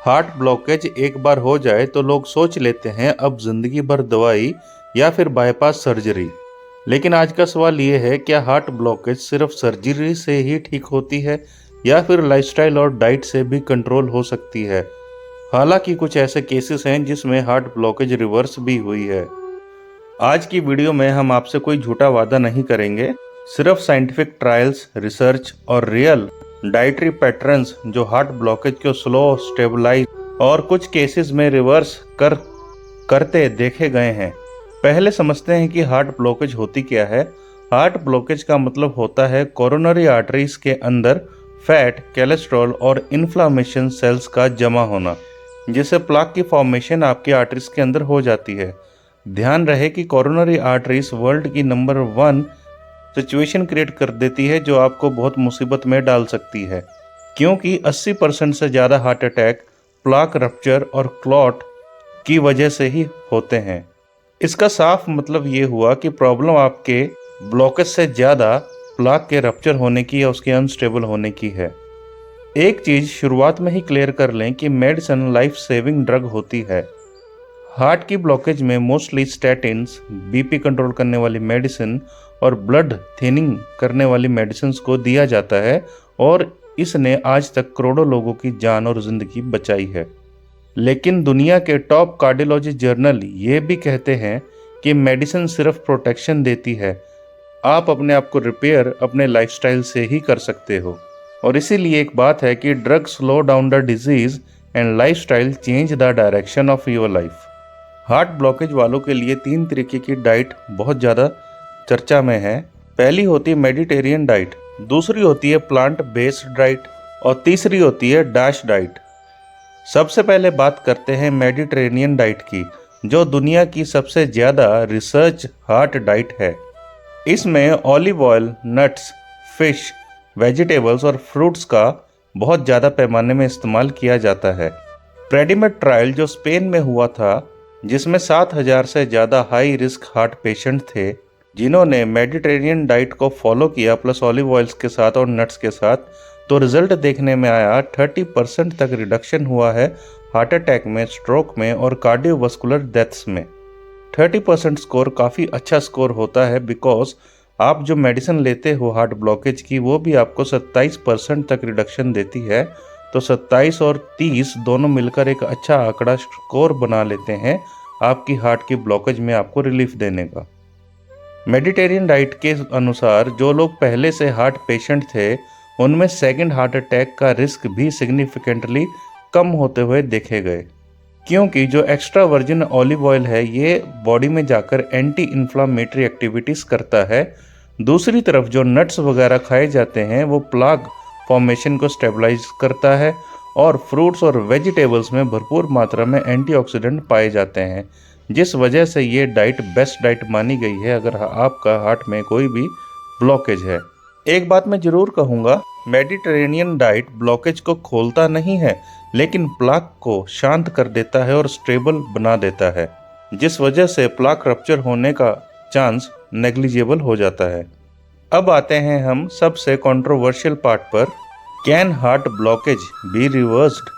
Heart blockage एक बार हो जाए तो लोग सोच लेते हैं अब जिंदगी भर दवाई या फिर बाईपास सर्जरी। लेकिन आज का सवाल ये है, क्या हार्ट ब्लॉकेज सिर्फ सर्जरी से ही ठीक होती है या फिर लाइफस्टाइल और डाइट से भी कंट्रोल हो सकती है। हालांकि कुछ ऐसे केसेस हैं जिसमें हार्ट ब्लॉकेज रिवर्स भी हुई है। आज की वीडियो में हम आपसे कोई झूठा वादा नहीं करेंगे, सिर्फ साइंटिफिक ट्रायल्स, रिसर्च और रियल डाइटरी पैटर्न्स जो हार्ट ब्लॉकेज को स्लो, स्टेबलाइज और कुछ केसेस में रिवर्स करते देखे गए हैं। पहले समझते हैं कि हार्ट ब्लॉकेज होती क्या है। हार्ट ब्लॉकेज का मतलब होता है कोरोनरी आर्टरीज के अंदर फैट, कोलेस्ट्रॉल और इन्फ्लामेशन सेल्स का जमा होना, जिससे प्लाक की फॉर्मेशन आपकी आर्टरीज के अंदर हो जाती है। ध्यान रहे कि कोरोनरी आर्टरीज वर्ल्ड की नंबर 1 सिचुएशन क्रिएट कर देती है जो आपको बहुत मुसीबत में डाल सकती है, क्योंकि 80% से ज़्यादा हार्ट अटैक प्लाक रप्चर और क्लॉट की वजह से ही होते हैं। इसका साफ मतलब ये हुआ कि प्रॉब्लम आपके ब्लॉकेज से ज़्यादा प्लाक के रप्चर होने की या उसके अनस्टेबल होने की है। एक चीज़ शुरुआत में ही क्लियर कर लें कि मेडिसिन लाइफ सेविंग ड्रग होती है। हार्ट की ब्लॉकेज में मोस्टली स्टैटिन्स, बीपी कंट्रोल करने वाली मेडिसिन और ब्लड थिनिंग करने वाली मेडिसिन को दिया जाता है, और इसने आज तक करोड़ों लोगों की जान और जिंदगी बचाई है। लेकिन दुनिया के टॉप कार्डियोलॉजी जर्नल ये भी कहते हैं कि मेडिसिन सिर्फ प्रोटेक्शन देती है, आप अपने आप को रिपेयर अपने लाइफस्टाइल से ही कर सकते हो। और इसीलिए एक बात है कि drug slow down the disease and lifestyle change the direction of your life. Heart blockage वालों के लिए 3 तरीके की डाइट बहुत ज़्यादा चर्चा में है। पहली होती है मेडिटेरियन डाइट, दूसरी होती है प्लांट बेस्ड डाइट और तीसरी होती है डैश डाइट। सबसे पहले बात करते हैं मेडिटेरेनियन डाइट की, जो दुनिया की सबसे ज़्यादा रिसर्च हार्ट डाइट है। इसमें olive oil, nuts, fish, vegetables और फ्रूट्स का बहुत ज़्यादा पैमाने में इस्तेमाल किया जाता है। प्रेडिमेड ट्रायल जो स्पेन में हुआ था, जिसमें 7000 से ज़्यादा हाई रिस्क हार्ट पेशेंट थे जिन्होंने मेडिटेरेनियन डाइट को फॉलो किया प्लस ऑलिव ऑयल्स के साथ और नट्स के साथ, तो रिजल्ट देखने में आया 30% तक रिडक्शन हुआ है हार्ट अटैक में, स्ट्रोक में और कार्डियोवास्कुलर डेथ्स में। 30% स्कोर काफ़ी अच्छा स्कोर होता है, बिकॉज आप जो मेडिसिन लेते हो हार्ट ब्लॉकेज की, वो भी आपको 27% तक रिडक्शन देती है। तो 27 और 30 दोनों मिलकर एक अच्छा आंकड़ा स्कोर बना लेते हैं आपकी हार्ट की ब्लॉकेज में आपको रिलीफ देने का। मेडिटेरियन डाइट के अनुसार जो लोग पहले से हार्ट पेशेंट थे, उनमें सेकंड हार्ट अटैक का रिस्क भी सिग्निफिकेंटली कम होते हुए देखे गए, क्योंकि जो एक्स्ट्रा वर्जिन ऑलिव ऑयल है ये बॉडी में जाकर एंटी इन्फ्लामेटरी एक्टिविटीज़ करता है। दूसरी तरफ जो नट्स वगैरह खाए जाते हैं वो प्लाक फॉर्मेशन को स्टेबलाइज करता है, और फ्रूट्स और वेजिटेबल्स में भरपूर मात्रा में एंटीऑक्सीडेंट पाए जाते हैं, जिस वजह से ये डाइट बेस्ट डाइट मानी गई है अगर आपका हार्ट में कोई भी ब्लॉकेज है। एक बात मैं ज़रूर कहूँगा, मेडिटेरेनियन डाइट ब्लॉकेज को खोलता नहीं है, लेकिन प्लाक को शांत कर देता है और स्टेबल बना देता है, जिस वजह से प्लाक रप्चर होने का चांस नेग्लिजिबल हो जाता है। अब आते हैं हम सबसे कंट्रोवर्शियल पार्ट पर, can heart blockage be reversed?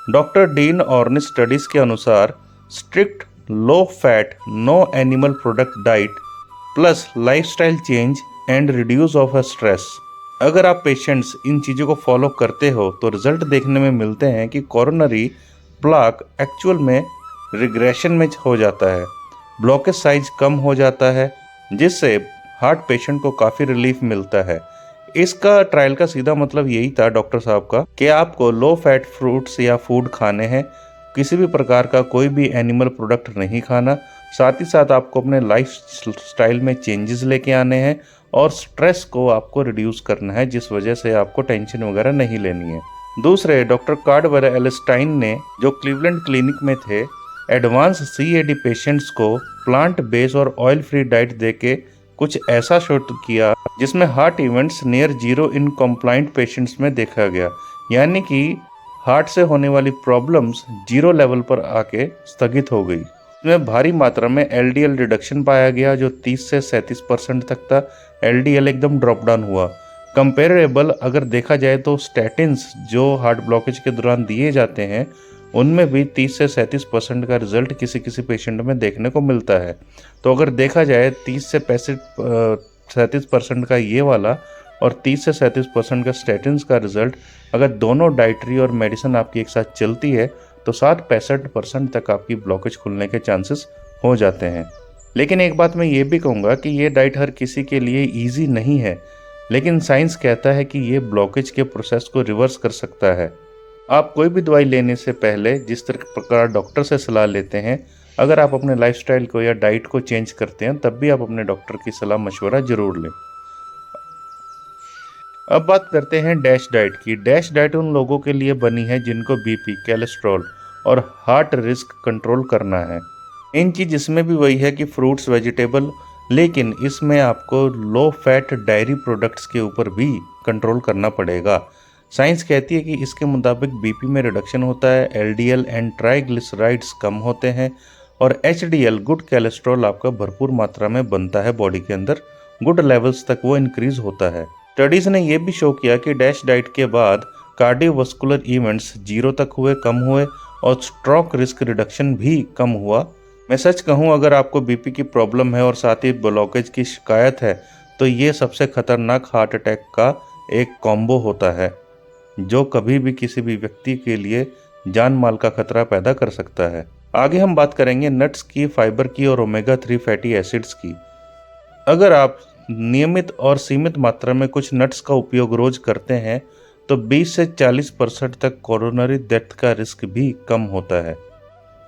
Doctor Dean Ornish studies के अनुसार strict low fat, no animal product diet plus lifestyle change and reduce of stress, अगर आप पेशेंट्स इन चीज़ों को फॉलो करते हो तो रिजल्ट देखने में मिलते हैं कि कोरोनरी प्लाक एक्चुअल में रिग्रेशन में हो जाता है, ब्लॉकेज साइज कम हो जाता है, जिससे हार्ट पेशेंट को काफ़ी रिलीफ मिलता है। इसका ट्रायल का सीधा मतलब यही था डॉक्टर साहब का कि आपको लो फैट फ्रूट्स या फूड खाने हैं, किसी भी प्रकार का कोई भी एनिमल प्रोडक्ट नहीं खाना, साथ ही साथ आपको अपने लाइफ स्टाइल में चेंजेस लेके आने हैं और स्ट्रेस को आपको रिड्यूस करना है, जिस वजह से आपको टेंशन वगैरह नहीं लेनी है। दूसरे डॉक्टर कार्डवेल एलेस्टाइन ने, जो क्लीवलैंड क्लिनिक में थे, एडवांस CAD पेशेंट्स को प्लांट बेस और ऑयल फ्री डाइट देके कुछ ऐसा शोध किया जिसमें heart events near zero in compliant patients में देखा गया, यानी कि हार्ट से होने वाली प्रॉब्लम्स जीरो लेवल पर आके स्थगित हो गई। इसमें भारी मात्रा में LDL रिडक्शन पाया गया जो 30 से 37% तक था। LDL एकदम ड्रॉप डाउन हुआ। कंपेरेबल अगर देखा जाए तो स्टैटिन्स जो हार्ट ब्लॉकेज के दौरान दिए जाते हैं उनमें भी 30 से 37% का रिजल्ट किसी किसी पेशेंट में देखने को मिलता है। तो अगर देखा जाए 30 से 37% का ये वाला और 30 से 37% का स्टैटिन्स का रिजल्ट, अगर दोनों डाइटरी और मेडिसिन आपकी एक साथ चलती है तो 60-65% तक आपकी ब्लॉकेज खुलने के चांसेस हो जाते हैं। लेकिन एक बात मैं ये भी कहूँगा कि ये डाइट हर किसी के लिए ईजी नहीं है, लेकिन साइंस कहता है कि ये ब्लॉकेज के प्रोसेस को रिवर्स कर सकता है। आप कोई भी दवाई लेने से पहले जिस प्रकार डॉक्टर से सलाह लेते हैं, अगर आप अपने लाइफस्टाइल को या डाइट को चेंज करते हैं तब भी आप अपने डॉक्टर की सलाह मशवरा जरूर लें। अब बात करते हैं डैश डाइट की। डैश डाइट उन लोगों के लिए बनी है जिनको बीपी, कोलेस्ट्रॉल और हार्ट रिस्क कंट्रोल करना है। इन चीज़ इसमें भी वही है कि फ्रूट्स, वेजिटेबल, लेकिन इसमें आपको लो फैट डायरी प्रोडक्ट्स के ऊपर भी कंट्रोल करना पड़ेगा। साइंस कहती है कि इसके मुताबिक बीपी में रिडक्शन होता है, एलडीएल एंड ट्राइग्लिसराइड्स कम होते हैं और एचडीएल गुड कोलेस्ट्रॉल आपका भरपूर मात्रा में बनता है बॉडी के अंदर, गुड लेवल्स तक वो इंक्रीज होता है। स्टडीज ने यह भी शो किया कि डैश डाइट के बाद कार्डियोवास्कुलर इवेंट्स 0 तक हुए, कम हुए और स्ट्रोक रिस्क रिडक्शन भी कम हुआ। मैं सच कहूँ, अगर आपको बीपी की प्रॉब्लम है और साथ ही ब्लॉकेज की शिकायत है तो ये सबसे खतरनाक हार्ट अटैक का एक कॉम्बो होता है जो कभी भी किसी भी व्यक्ति के लिए जान माल का खतरा पैदा कर सकता है। आगे हम बात करेंगे नट्स की, फाइबर की और ओमेगा 3 फैटी एसिड्स की। अगर आप नियमित और सीमित मात्रा में कुछ नट्स का उपयोग रोज करते हैं तो 20 से 40% तक कोरोनरी डेथ का रिस्क भी कम होता है।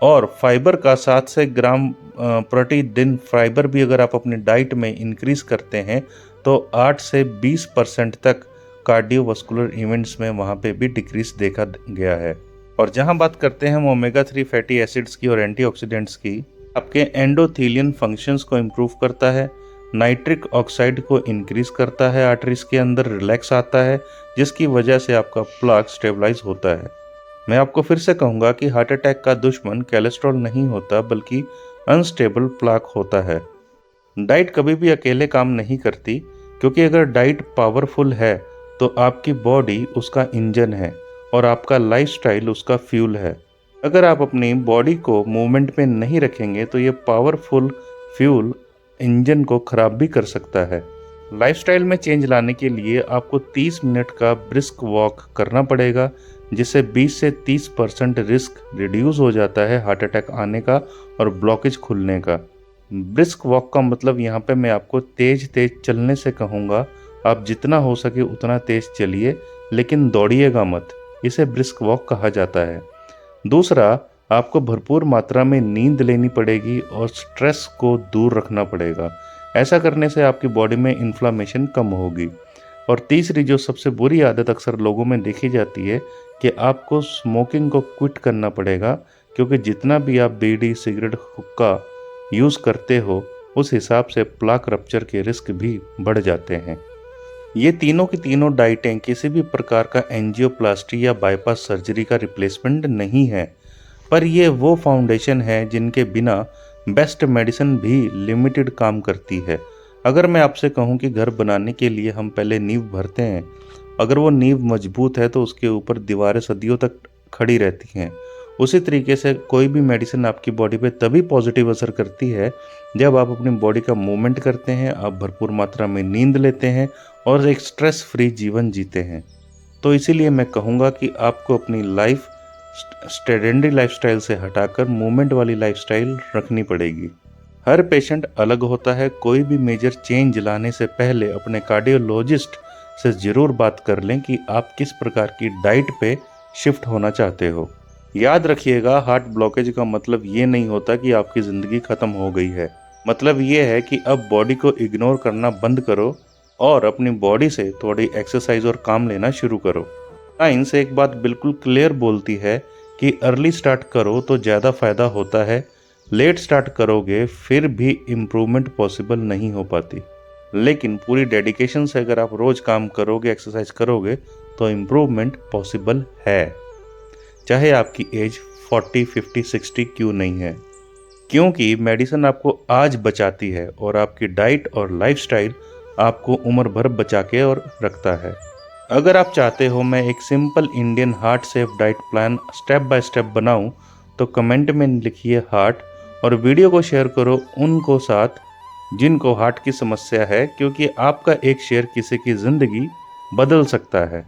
और फाइबर का 7 से ग्राम प्रतिदिन फाइबर भी अगर आप अपनी डाइट में इंक्रीज करते हैं तो 8 से 20% तक कार्डियोवास्कुलर इवेंट्स में वहाँ पे भी डिक्रीज देखा गया है। और जहाँ बात करते हैं हम ओमेगा 3 फैटी एसिड्स की और एंटीऑक्सीडेंट्स की, आपके एंडोथेलियन फंक्शंस को इम्प्रूव करता है, नाइट्रिक ऑक्साइड को इंक्रीज करता है, आर्टरीज के अंदर रिलैक्स आता है जिसकी वजह से आपका प्लाक स्टेबलाइज होता है। मैं आपको फिर से कहूँगा कि हार्ट अटैक का दुश्मन कोलेस्ट्रॉल नहीं होता बल्कि अनस्टेबल प्लाक होता है। डाइट कभी भी अकेले काम नहीं करती, क्योंकि अगर डाइट पावरफुल है तो आपकी बॉडी उसका इंजन है और आपका लाइफस्टाइल उसका फ्यूल है। अगर आप अपनी बॉडी को मूवमेंट में नहीं रखेंगे तो ये पावरफुल फ्यूल इंजन को खराब भी कर सकता है। लाइफस्टाइल में चेंज लाने के लिए आपको 30 मिनट का ब्रिस्क वॉक करना पड़ेगा, जिससे 20 से 30% रिस्क रिड्यूस हो जाता है हार्ट अटैक आने का और ब्लॉकेज खुलने का। ब्रिस्क वॉक का मतलब यहाँ पे मैं आपको तेज चलने से कहूँगा। आप जितना हो सके उतना तेज चलिए, लेकिन दौड़िएगा मत। इसे ब्रिस्क वॉक कहा जाता है। दूसरा, आपको भरपूर मात्रा में नींद लेनी पड़ेगी और स्ट्रेस को दूर रखना पड़ेगा। ऐसा करने से आपकी बॉडी में इन्फ्लामेशन कम होगी। और तीसरी जो सबसे बुरी आदत अक्सर लोगों में देखी जाती है कि आपको स्मोकिंग को क्विट करना पड़ेगा, क्योंकि जितना भी आप बीड़ी, सिगरेट, हुक्का यूज़ करते हो उस हिसाब से प्लाक रप्चर के रिस्क भी बढ़ जाते हैं। ये तीनों की तीनों डाइटें किसी भी प्रकार का एंजियोप्लास्टी या बाईपास सर्जरी का रिप्लेसमेंट नहीं है, पर ये वो फाउंडेशन है जिनके बिना बेस्ट मेडिसिन भी लिमिटेड काम करती है। अगर मैं आपसे कहूँ कि घर बनाने के लिए हम पहले नींव भरते हैं, अगर वो नींव मजबूत है तो उसके ऊपर दीवारें सदियों तक खड़ी रहती हैं। उसी तरीके से कोई भी मेडिसिन आपकी बॉडी पे तभी पॉजिटिव असर करती है जब आप अपनी बॉडी का मूवमेंट करते हैं, आप भरपूर मात्रा में नींद लेते हैं और एक स्ट्रेस फ्री जीवन जीते हैं। तो इसीलिए मैं कहूँगा कि आपको अपनी लाइफ स्टेडेंडरी लाइफस्टाइल से हटाकर मूवमेंट वाली लाइफस्टाइल रखनी पड़ेगी। हर पेशेंट अलग होता है। कोई भी मेजर चेंज लाने से पहले अपने कार्डियोलॉजिस्ट से ज़रूर बात कर लें कि आप किस प्रकार की डाइट पे शिफ्ट होना चाहते हो। याद रखिएगा, हार्ट ब्लॉकेज का मतलब ये नहीं होता कि आपकी ज़िंदगी ख़त्म हो गई है। मतलब ये है कि अब बॉडी को इग्नोर करना बंद करो और अपनी बॉडी से थोड़ी एक्सरसाइज और काम लेना शुरू करो। साइंस एक बात बिल्कुल क्लियर बोलती है कि अर्ली स्टार्ट करो तो ज़्यादा फ़ायदा होता है, लेट स्टार्ट करोगे फिर भी इम्प्रूवमेंट पॉसिबल नहीं हो पाती। लेकिन पूरी डेडिकेशन से अगर आप रोज़ काम करोगे, एक्सरसाइज करोगे तो इम्प्रूवमेंट पॉसिबल है, चाहे आपकी एज 40, 50, 60 क्यों नहीं है। क्योंकि मेडिसिन आपको आज बचाती है और आपकी डाइट और लाइफस्टाइल आपको उम्र भर बचा के और रखता है। अगर आप चाहते हो मैं एक simple Indian heart safe diet plan step by step बनाऊं तो कमेंट में लिखिए हार्ट और वीडियो को शेयर करो उनको साथ जिनको हार्ट की समस्या है, क्योंकि आपका एक शेयर किसी की ज़िंदगी बदल सकता है।